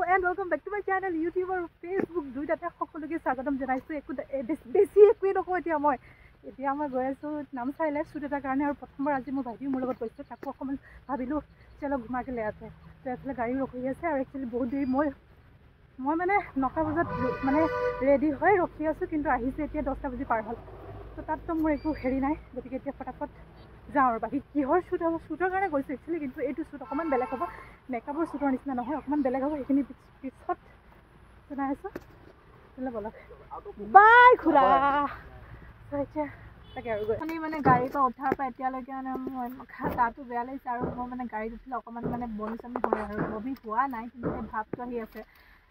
and welcome back to my channel YouTube or Facebook দুইটাতে সকলোকে স্বাগতম জনাইছো একো বেছি একোই নকওঁ এতিয়া মই গৈ আছো নামচাইলে শুট এটাৰ কাৰণে আৰু প্ৰথমবাৰ আজি মই ভাইটি মোৰ লগত গৈছো তাকো অকমান ভাবিলো চলো ঘুমাকে লৈ আছে তো এফালে গাড়ী ৰখি আছে আৰু একচুৱেলি বহুত দেৰি মই মানে 9টা বজাত মানে ৰেডি হৈ ৰখি আছো কিন্তু আহিছে এতিয়া 10টা বজি পাৰ হ'ল তো তাততো মোৰ একো হেৰি নাই গতিকে এতিয়া ফটাফট যাওঁ আৰু বাকী কিহৰ শ্বুট হ'ব শ্বুটৰ কাৰণে গৈছোঁ একচুৱেলি কিন্তু এইটো শ্বুট অকণমান বেলেগ হ'ব মেকআপৰ শ্বুটৰ নিচিনা নহয় অকণমান বেলেগ হ'ব সেইখিনি পিছত জনাই আছোঁ বলক বাই খুৰা এতিয়া তাকে আৰু গৈ মানে গাড়ীৰ পৰা উঠাৰ পৰা এতিয়ালৈকে মানে মই গাটো বেয়া লাগিছে আৰু মই মানে গাড়ীত উঠিলে অকণমান মানে বমি চমি হয় আৰু বমি হোৱা নাই কিন্তু সেই ভাৱটো আহি আছে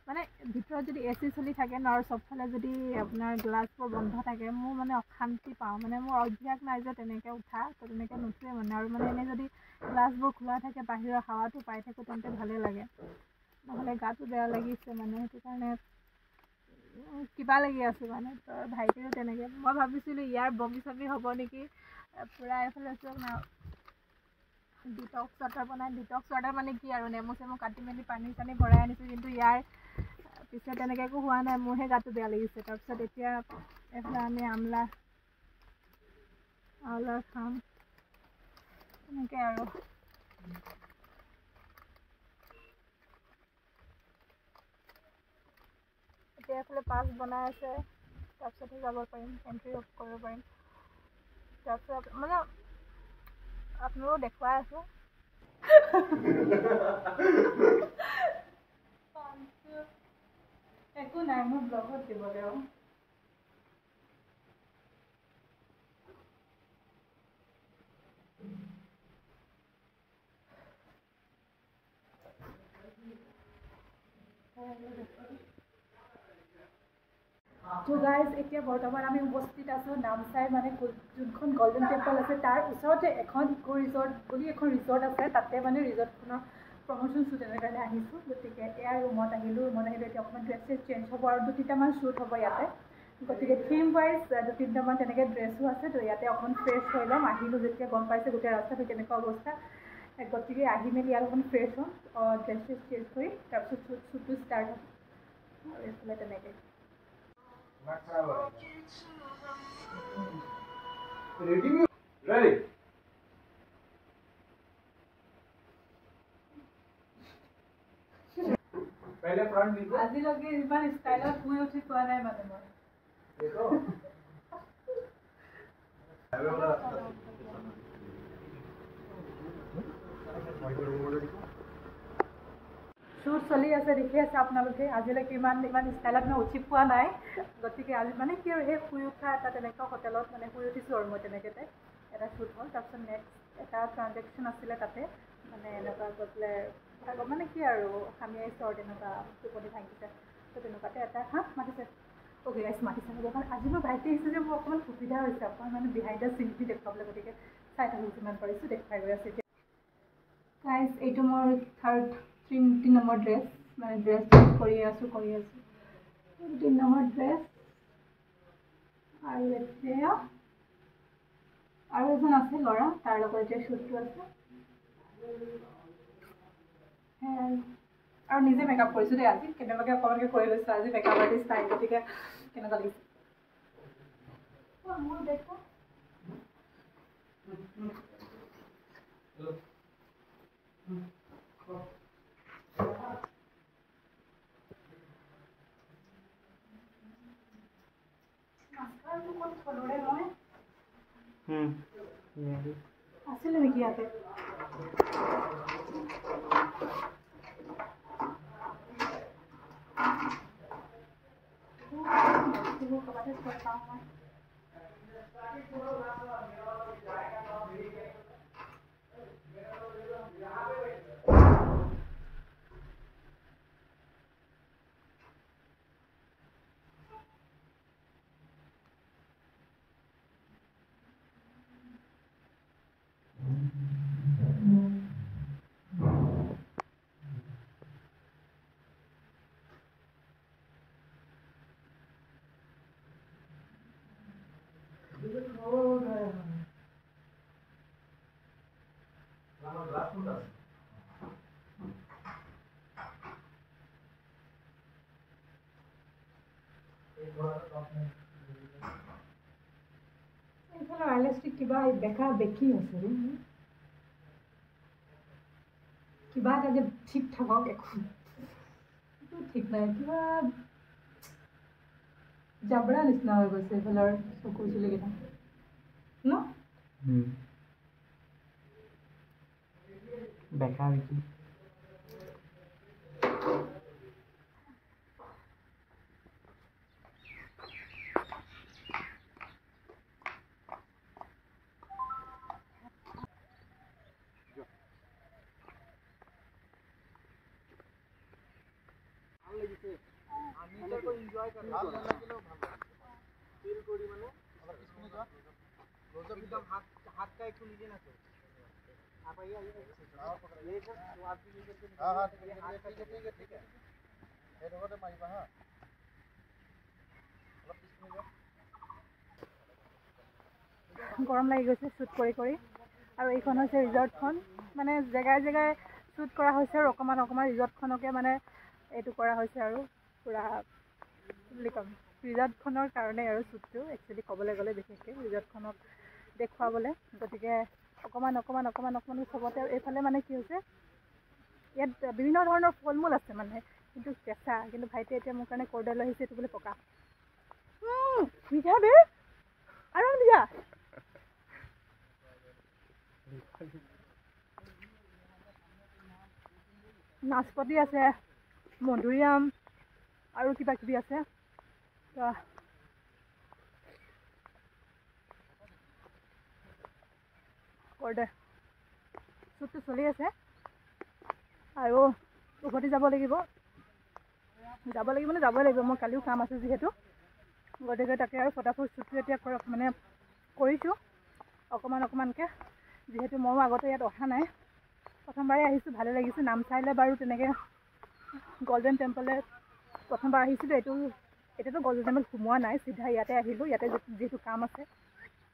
মানে ভিতৰত যদি এ চি চলি থাকে ন আৰু চবফালে যদি আপোনাৰ গ্লাছবোৰ বন্ধ থাকে মোৰ মানে অশান্তি পাওঁ মানে মোৰ অভ্যাস নাই যে তেনেকৈ উঠা তো তেনেকৈ নুঠোৱে মানে আৰু মানে এনেই যদি গ্লাছবোৰ খোলা থাকে বাহিৰৰ হাৱাটো পাই থাকোঁ তেন্তে ভালেই লাগে নহ'লে গাটো বেয়া লাগিছে মানে সেইটো কাৰণে কিবা লাগি আছোঁ মানে তো ভাইটিৰো তেনেকৈ মই ভাবিছিলোঁ ইয়াৰ বমি চমি হ'ব নেকি পূৰা এইফালে চব না ডিটক্স ৱাটাৰ বনাই ডিটক্স ৱাটাৰ মানে কি আৰু নেমু চেমু কাটি মেলি পানী চানী ভৰাই আনিছোঁ কিন্তু ইয়াৰ পিছত তেনেকৈ একো হোৱা নাই মোৰহে গাটো বেয়া লাগিছে তাৰপিছত এতিয়া এইফালে আমি আমলা খাম তেনেকৈ আৰু এতিয়া এইফালে পাছ বনাই আছে তাৰপিছতহে যাব পাৰিম এণ্ট্ৰি কৰিব পাৰিম তাৰপিছত মানে আপোনালোকক দেখুৱাই আছোঁ একো নাই মোৰ ব্লগত দিবলৈ আৰু তো গাইজ এতিয়া বৰ্তমান আমি উপস্থিত আছোঁ নামচাই মানে যোনখন গল্ডেন টেম্পল আছে তাৰ ওচৰতে এখন ইক' ৰিজৰ্ট বুলি এখন ৰিজৰ্ট আছে তাতে মানে ৰিজৰ্টখনৰ প্ৰমোশ্যন শ্বুট এটাৰ কাৰণে আহিছোঁ গতিকে এয়া ৰুমত আহিলোঁ এতিয়া অকণমান ড্ৰেছ চেঞ্জ হ'ব আৰু 2-3টামান শ্বুট হ'ব ইয়াতে গতিকে থিম ৱাইজ 2-3টামান তেনেকৈ ড্ৰেছো আছে তো ইয়াতে অকণমান ফ্ৰেছ হৈ ল'ম আহিলোঁ যেতিয়া গম পাইছে গোটেই ৰাস্তাটো কেনেকুৱা অৱস্থা গতিকে আহি মেলি ইয়াত অকণমান ফ্ৰেছ হ'ম ড্ৰেছ চেঞ্জ কৰি তাৰপিছত শ্বুটটো ষ্টাৰ্ট হ'ব আৰু এইফালে তেনেকৈ Ready? पहले फ्रंट देखो আজি লগে ইমান ষ্টাইলত শুই উঠি পোৱা নাই মানে মই देखो শ্বুট চলি আছে দেখি আছে আপোনালোকে আজিলৈকে ইমান ষ্টাইলত মই উঠি পোৱা নাই গতিকে আজি মানে কি আৰু সেই শুই উঠা এটা তেনেকুৱা হোটেলত মানে শুই উঠিছোঁ আৰু মই তেনেকৈ এটা শ্বুট হ'ল তাৰপিছত নেক্সট এটা ট্ৰানজেকশ্যন আছিলে তাতে মানে এনেকুৱা গৈ পেলাই মানে কি আৰু সামিয়াই চৰ তেনেকুৱা টোপনি ভাঙিছে তো তেনেকুৱাতে এটা মাতিছে অ'কে গাইছ মাতিছে কাৰণ আজি মোৰ ভাইটি আহিছে যে মোৰ অকণমান সুবিধা হৈছে অকণমান মানে বিহাইণ্ড দ্য চিনখিনি দেখুৱাবলৈ গতিকে চাই থাকোঁ যিমান পাৰিছোঁ দেখুৱাই গৈ আছোঁ এতিয়া গাইছ এইটো মোৰ 3 নম্বৰ ড্ৰেছ মানে ড্ৰেছ কৰি আছোঁ 3 নম্বৰ ড্ৰেছ আৰু এতিয়া আৰু এজন আছে ল'ৰা তাৰ লগত এতিয়া শ্বুটটো আছে আৰু নিজে মেকআপ কৰিছোঁ দেই আজি কেনেবাকৈ অকণমানকৈ কৰি লৈছোঁ আজি মেকআপ আৰ্টিষ্ট নাই গতিকে কেনেকুৱা লাগিছে মোৰ দেখো আছিলে নেকি ইয়াতে এইফালে ৱায়াৰলেছটো কিবা বেকা বেকি আছে কিবা এটা যে ঠিক থাকক একো ঠিক নাই কিবা জাবৰা নিচিনা হৈ গৈছে এইফালৰ চকুৰ চুলিকেইটা ন বেকা বেকি গৰম লাগি গৈছে শ্বুট কৰি আৰু এইখন হৈছে ৰিজৰ্টখন মানে জেগাই জেগাই শ্বুট কৰা হৈছে আৰু অকণমান ৰিজৰ্টখনকে মানে এইটো কৰা হৈছে আৰু পূৰা বুলি ক'ম ৰিজৰ্টখনৰ কাৰণে আৰু শ্বুটটো একচুৱেলি ক'বলৈ গ'লে বিশেষকৈ ৰিজৰ্টখনক দেখুৱাবলৈ গতিকে অকণমান চবতে এইফালে মানে কি হৈছে ইয়াত বিভিন্ন ধৰণৰ ফল মূল আছে মানে কিন্তু কেঁচা কিন্তু ভাইটিয়ে এতিয়া মোৰ কাৰণে কৰ্ডেল লৈ আহিছে এইটো বোলে পকা মিঠা দে আৰু দিয়া নাচপতি আছে মধুৰিআম আৰু কিবা কিবি আছে কৰ্ডেল শ্বুটটো চলি আছে আৰু উভতি যাব লাগিব মই কালিও কাম আছে যিহেতু গতিকে তাকে আৰু ফটাফট শ্বুটটো এতিয়া মানে কৰিছোঁ অকণমানকৈ যিহেতু ময়ো আগতে ইয়াত অহা নাই প্ৰথমবাৰে আহিছোঁ ভালে লাগিছে নামচাইলে বাৰু তেনেকৈ গল্ডেন টেম্পলে প্ৰথমবাৰ আহিছিলোঁ এতিয়াতো গল্ডেন টেম্পল সোমোৱা নাই চিধা ইয়াতে আহিলোঁ ইয়াতে যিহেতু কাম আছে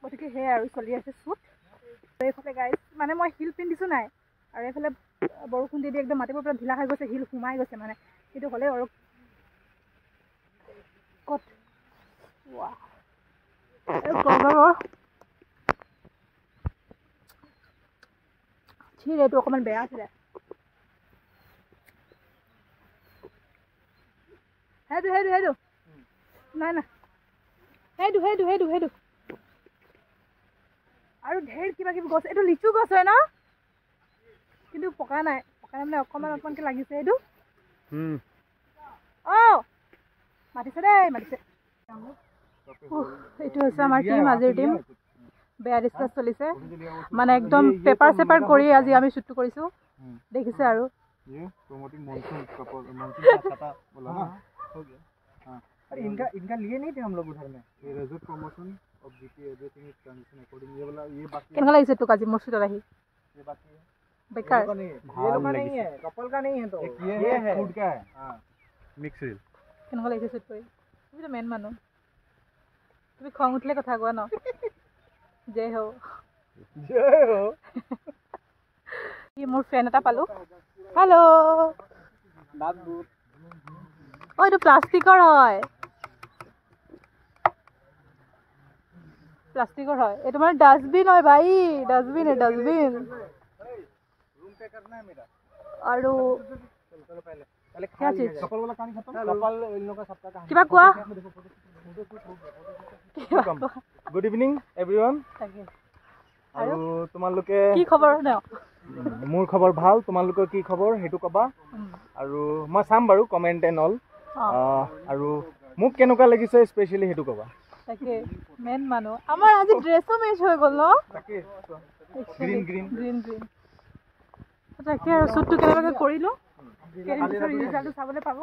গতিকে সেয়াই আৰু চলি আছে শ্বুট এইফালে গাইজ মানে মই হিল পিন্ধিছোঁ নাই আৰু এইফালে বৰষুণ দি একদম মাটিবোৰ পৰা ঢিলা হৈ গৈছে হিল সোমাই গৈছে মানে কিন্তু হ'লেও আৰু ক'ত এইটো অকণমান বেয়া আছিলে সেইটো নাই সেইটো আৰু ঢেৰ কিবা কিবি গছ এইটো লিচু গছ হয় ন কিন্তু পকা নাই মানে অকণমানকৈ লাগিছে এইটো মাতিছে এইটো হৈছে আমাৰ টিম আজিৰ টিম বেয়া ডিছকাছ চলিছে মানে একদম পেপাৰ চেপাৰ কৰি আজি আমি শ্বুটটো কৰিছোঁ দেখিছে আৰু इनका लिए नहीं थे हम लोग उधर में ये resort promotion of GT everything is condition according ये वाला ये बाकी केनका লাগিছে তো কাজি মোৰ শ্বুটত আহি ये बाकी है बेकार ये लोग का नहीं है कपल का नहीं है तो ये है फूड का है हां मिक्स रील केनका লাগিছে শ্বুট কৰি তুমি তো মেন মানুহ তুমি খং উঠলে কথা কোৱা ন জয় हो কি মোৰ ফ্ৰেণ্ড এটা পালো হেল্ল' बाबू ও এইটো প্লাষ্টিকৰ হয় এইটো মানে ডাষ্টবিন হয় ভাই ডাষ্টবিন रूम पे करना है मेरा আৰু चलो पहले खा लीजिए कपल वाला कहानी खत्म कपल इन लोगों का सबका कहानी কিবা কোৱা गुड इवनिंग एवरीवन আৰু তোমালোকে কি খবৰ ন মোৰ খবৰ ভাল তোমালোকৰ কি খবৰ হেতু কবা আৰু মই চাম বাৰু কমেন্ট এণ্ড অল আৰু মোক কেনেকুৱা লাগিছে স্পেশালি হেতু কবা তাকে মেন মানুহ আমাৰ আজি ড্ৰেছও মেচ হৈ গ'ল ন তাকে গ্ৰীন তাকে আৰু শ্বুটটো কেনেবাকৈ কৰিলোঁ ৰিজাল্টটো চাবলৈ পাব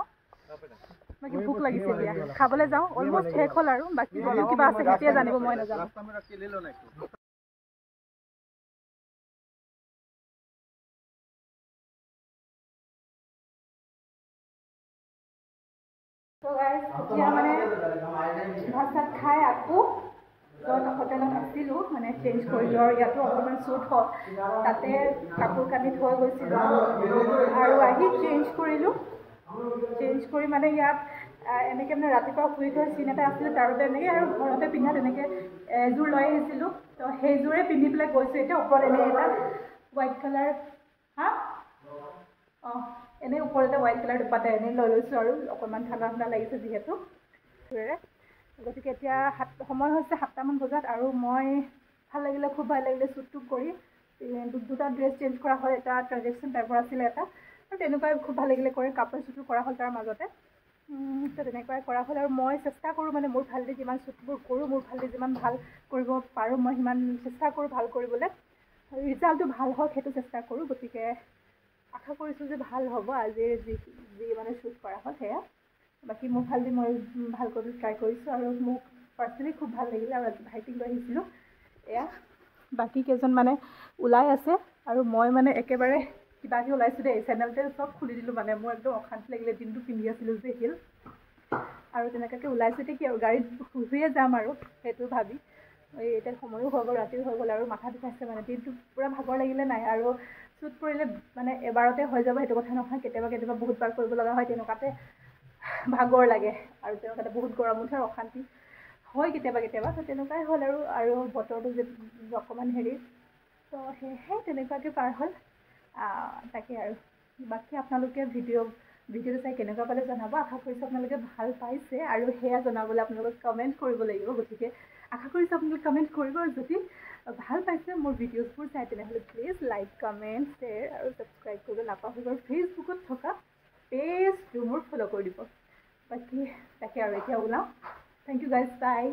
বাকী ভোক লাগিছে এতিয়া খাবলৈ যাওঁ অলমষ্ট শেষ হ'ল আৰু বাকী যদিও কিবা আছে সেইটোৱে জানিব মই নাজানো এতিয়া মানে ভাত চাত খাই আকৌ য'ত হোটেলত আছিলোঁ মানে চেঞ্জ কৰিলোঁ আৰু ইয়াতো অকণমান শ্বুট হ'ল তাতে কাপোৰ কানি থৈ গৈছিলোঁ আৰু আহি চেঞ্জ কৰি মানে ইয়াত এনেকৈ মানে ৰাতিপুৱা শুই থোৱাৰ চিন এটা আছিলে, তাৰ বাবে এনেকৈ আৰু ঘৰতে পিন্ধা তেনেকৈ এযোৰ লৈ আহিছিলোঁ। তো সেইযোৰে পিন্ধি পেলাই গৈছোঁ। এতিয়া ওপৰত এনেই এটা হোৱাইট কালাৰ এনেই ওপৰতে হোৱাইট কালাৰ দুপাতে এনেই লৈ লৈছোঁ আৰু অকণমান ঠাণ্ডা ঠাণ্ডা লাগিছে যিহেতু। গতিকে এতিয়া সময় হৈছে 7টামান বজাত, আৰু মই খুব ভাল লাগিলে শ্বুট কৰি দুটা ড্ৰেছ চেঞ্জ কৰা হ'ল। এটা ট্ৰেডিশ্যনেল টাইপৰ আছিলে এটা, আৰু তেনেকুৱাই খুব ভাল লাগিলে কৰি কাপোৰ শ্বুটো কৰা হ'ল তাৰ মাজতে। তো তেনেকুৱাই কৰা হ'ল, আৰু মই চেষ্টা কৰোঁ মানে মোৰ ফালেদি যিমান শ্বুটবোৰ কৰোঁ, মোৰ ফালেদি যিমান ভাল কৰিব পাৰোঁ মই সিমান চেষ্টা কৰোঁ ভাল কৰিবলৈ। ৰিজাল্টটো ভাল হওক সেইটো চেষ্টা কৰোঁ। গতিকে আশা কৰিছোঁ যে ভাল হ'ব আজিৰ যি মানে শ্বুট কৰা হ'ল সেয়া। বাকী মোৰ ফালেদি মই ভাল কৰিবলৈ ট্ৰাই কৰিছোঁ, আৰু মোক পাৰ্চনেলি খুব ভাল লাগিলে। আৰু আজি ভাইটিক লৈ আহিছিলোঁ। এয়া বাকী কেইজন মানে ওলাই আছে, আৰু মই মানে একেবাৰে কিবাকৈ ওলাইছোঁ দেই। চেনেলতে চব খুলি দিলোঁ, মানে মোৰ একদম অশান্তি লাগিলে, দিনটো পিন্ধি আছিলোঁ যে হিল, আৰু তেনেকুৱাকৈ ওলাইছোঁ। এতিয়া কি আৰু গাড়ীত শুইয়ে যাম আৰু সেইটো ভাবি। এতিয়া সময়ো হৈ গ'ল, ৰাতিও হৈ গ'ল, আৰু মাথা বিষাইছে মানে দিনটো পূৰা ভাগৰ লাগিলে নাই। আৰু শ্বুট কৰিলে মানে এবাৰতে হৈ যাব সেইটো কথা নহয়, কেতিয়াবা বহুতবাৰ কৰিব লগা হয়, তেনেকুৱাতে ভাগৰ লাগে, আৰু তেনেকুৱাতে বহুত গৰম উঠে, অশান্তি হয় কেতিয়াবা। তো তেনেকুৱাই হ'ল, আৰু বতৰটো যে অকণমান হেৰি, তো সেয়েহে তেনেকুৱাকৈ পাৰ হ'ল। তাকে আৰু বাকী আপোনালোকে ভিডিঅ'টো চাই কেনেকুৱা পালে জনাব। আশা কৰিছোঁ আপোনালোকে ভাল পাইছে, আৰু সেয়া জনাবলৈ আপোনালোকে কমেণ্ট কৰিব লাগিব। গতিকে আশা কৰিছোঁ আপোনালোকে কমেণ্ট কৰিব, আৰু যদি ভাল পাইছে মোৰ ভিডিঅ'ছবোৰ চাই তেনেহ'লে প্লিজ লাইক, কমেণ্ট, শ্বেয়াৰ আৰু ছাবস্ক্ৰাইব কৰিব নাপাহৰিব। আৰু ফেচবুকত থকা পেজটো মোৰ ফ'ল' কৰি দিব। বাকী তাকে আৰু এতিয়া ওলাওঁ। থেংক ইউ গাইজ, বাই।